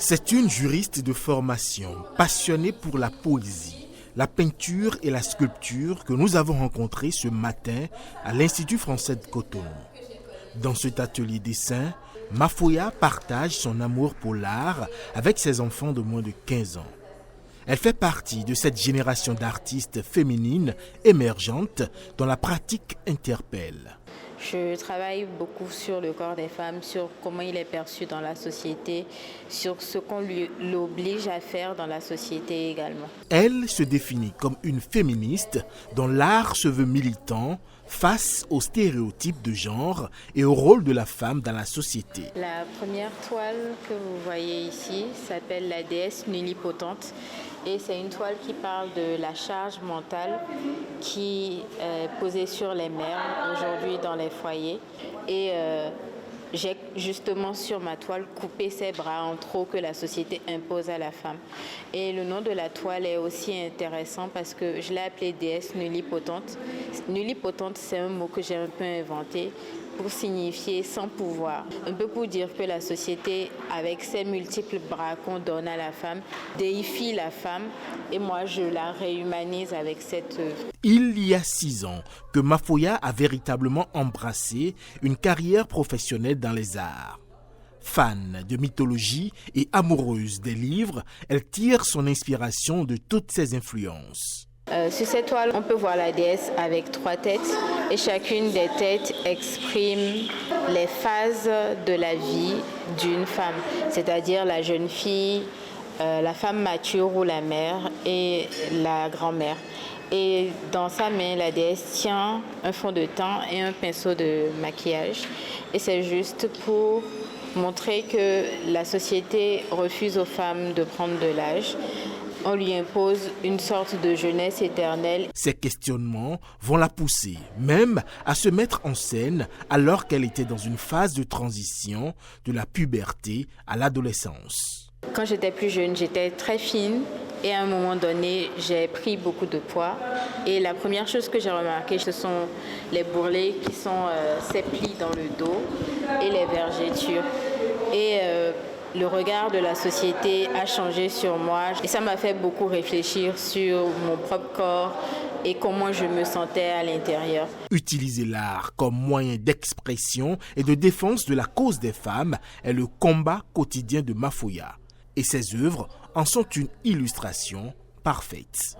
C'est une juriste de formation, passionnée pour la poésie, la peinture et la sculpture que nous avons rencontrée ce matin à l'Institut français de Cotonou. Dans cet atelier dessin, Mafoya partage son amour pour l'art avec ses enfants de moins de 15 ans. Elle fait partie de cette génération d'artistes féminines émergentes dont la pratique interpelle. Je travaille beaucoup sur le corps des femmes, sur comment il est perçu dans la société, sur ce qu'on l'oblige à faire dans la société également. Elle se définit comme une féministe dont l'art se veut militant face aux stéréotypes de genre et au rôle de la femme dans la société. La première toile que vous voyez ici s'appelle la déesse nullipotente. Et c'est une toile qui parle de la charge mentale qui est posée sur les mères aujourd'hui dans les foyers. Et j'ai justement sur ma toile coupé ces bras en trop que la société impose à la femme. Et le nom de la toile est aussi intéressant parce que je l'ai appelée déesse nullipotente. Nullipotente, c'est un mot que j'ai un peu inventé pour signifier sans pouvoir. Un peu pour dire que la société, avec ses multiples bras qu'on donne à la femme, déifie la femme et moi je la réhumanise avec cette œuvre. Il y a 6 ans que Mafoya a véritablement embrassé une carrière professionnelle dans les arts. Fan de mythologie et amoureuse des livres, elle tire son inspiration de toutes ses influences. Sur cette toile, on peut voir la déesse avec 3 têtes et chacune des têtes exprime les phases de la vie d'une femme, c'est-à-dire la jeune fille, la femme mature ou la mère et la grand-mère. Et dans sa main, la déesse tient un fond de teint et un pinceau de maquillage. Et c'est juste pour montrer que la société refuse aux femmes de prendre de l'âge. On lui impose une sorte de jeunesse éternelle. Ces questionnements vont la pousser, même à se mettre en scène alors qu'elle était dans une phase de transition de la puberté à l'adolescence. Quand j'étais plus jeune, j'étais très fine et à un moment donné, j'ai pris beaucoup de poids. Et la première chose que j'ai remarqué, ce sont les bourrelets qui sont ces plis dans le dos et les vergetures. Et le regard de la société a changé sur moi et ça m'a fait beaucoup réfléchir sur mon propre corps et comment je me sentais à l'intérieur. Utiliser l'art comme moyen d'expression et de défense de la cause des femmes est le combat quotidien de Mafoya. Et ses œuvres en sont une illustration parfaite.